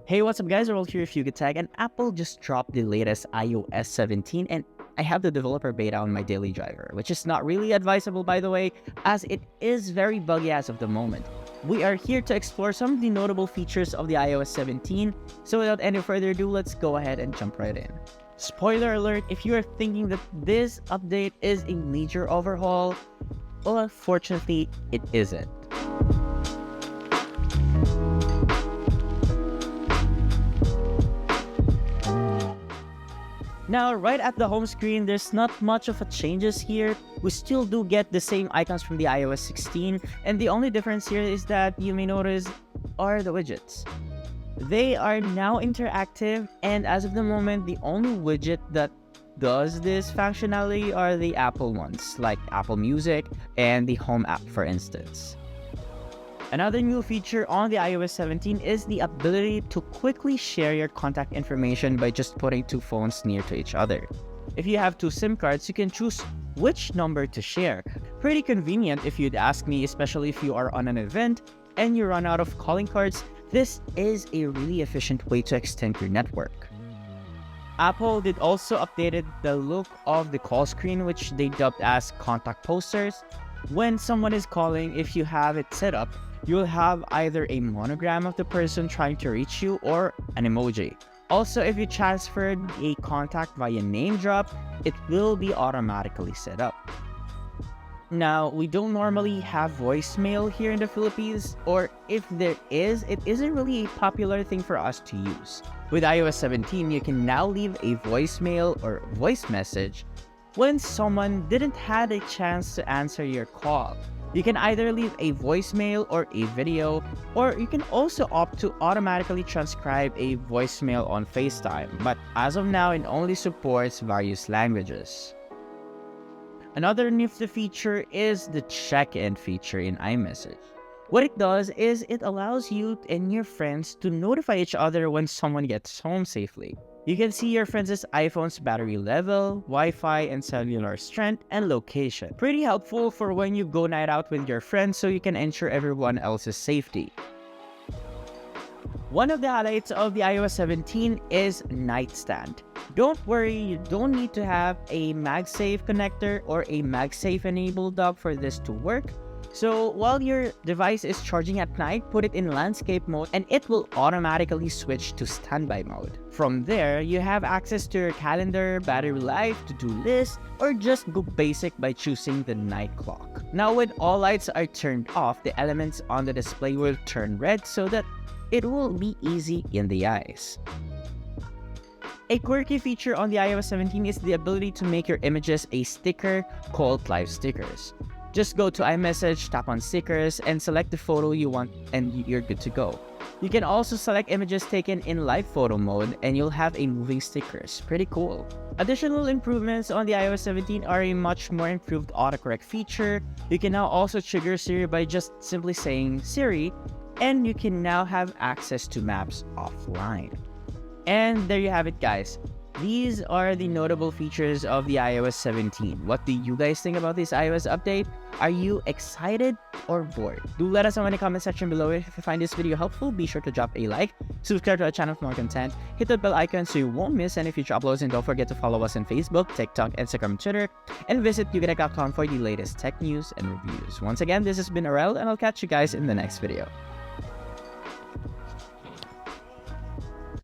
Hey, what's up guys, Earl here, Tag, and Apple just dropped the latest iOS 17 and I have the developer beta on my daily driver, which is not really advisable by the way, as it is very buggy as of the moment. We are here to explore some of the notable features of the iOS 17, so without any further ado, let's go ahead and jump right in. Spoiler alert, if you are thinking that this update is a major overhaul, well, unfortunately, it isn't. Now, right at the home screen, there's not much of a changes here. We still do get the same icons from the iOS 16, and the only difference here is that you may notice are the widgets. They are now interactive, and as of the moment, the only widget that does this functionality are the Apple ones, like Apple Music and the Home app, for instance. Another new feature on the iOS 17 is the ability to quickly share your contact information by just putting two phones near to each other. If you have two SIM cards, you can choose which number to share. Pretty convenient if you'd ask me, especially if you are on an event and you run out of calling cards. This is a really efficient way to extend your network. Apple did also updated the look of the call screen, which they dubbed as contact posters. When someone is calling, if you have it set up, you'll have either a monogram of the person trying to reach you or an emoji. Also, if you transferred a contact via name drop, it will be automatically set up. Now, we don't normally have voicemail here in the Philippines, or if there is, it isn't really a popular thing for us to use. With iOS 17, you can now leave a voicemail or voice message when someone didn't have a chance to answer your call. You can either leave a voicemail or a video, or you can also opt to automatically transcribe a voicemail on FaceTime, but as of now, it only supports various languages. Another new feature is the Check-in feature in iMessage. What it does is it allows you and your friends to notify each other when someone gets home safely. You can see your friends' iPhone's battery level, Wi-Fi and cellular strength, and location. Pretty helpful for when you go night out with your friends so you can ensure everyone else's safety. One of the highlights of the iOS 17 is Nightstand. Don't worry, you don't need to have a MagSafe connector or a MagSafe enabled dock for this to work. So while your device is charging at night, put it in landscape mode and it will automatically switch to standby mode. From there, you have access to your calendar, battery life, to-do list, or just go basic by choosing the night clock. Now when all lights are turned off, the elements on the display will turn red so that it will be easy in the eyes. A quirky feature on the iOS 17 is the ability to make your images a sticker called Live Stickers. Just go to iMessage, tap on stickers, and select the photo you want and you're good to go. You can also select images taken in live photo mode and you'll have a moving stickers. Pretty cool. Additional improvements on the iOS 17 are a much more improved autocorrect feature. You can now also trigger Siri by just simply saying Siri, and you can now have access to maps offline. And there you have it guys. These are the notable features of the iOS 17. What do you guys think about this iOS update? Are you excited or bored? Do let us know in the comment section below. If you find this video helpful, be sure to drop a like, subscribe to our channel for more content, hit the bell icon so you won't miss any future uploads, and don't forget to follow us on Facebook, TikTok, Instagram, and Twitter, and visit youtube.com for the latest tech news and reviews. Once again, this has been Arel, and I'll catch you guys in the next video.